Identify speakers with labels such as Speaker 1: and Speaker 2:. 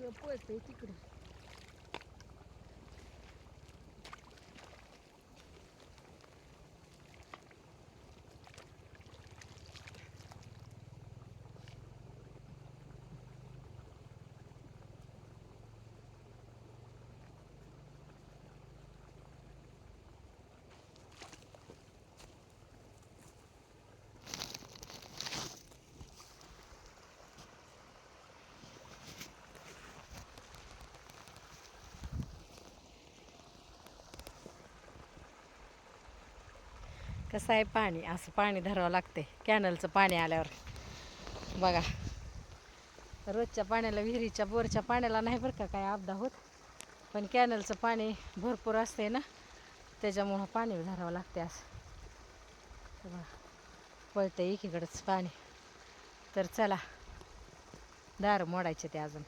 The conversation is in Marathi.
Speaker 1: सगळं पळतंय तिकडे. कसं आहे पाणी, असं पाणी धरावं लागते कॅनलचं पाणी आल्यावर. बघा, रोजच्या पाण्याला, विहिरीच्या बोरच्या पाण्याला नाही बरं का काय अपदा होत, पण कॅनलचं पाणी भरपूर असते ना, त्याच्यामुळं पाणी धरावं लागते. असं बघा पळतं एकीकडंच पाणी. तर चला, दार मोडायचे ते अजून.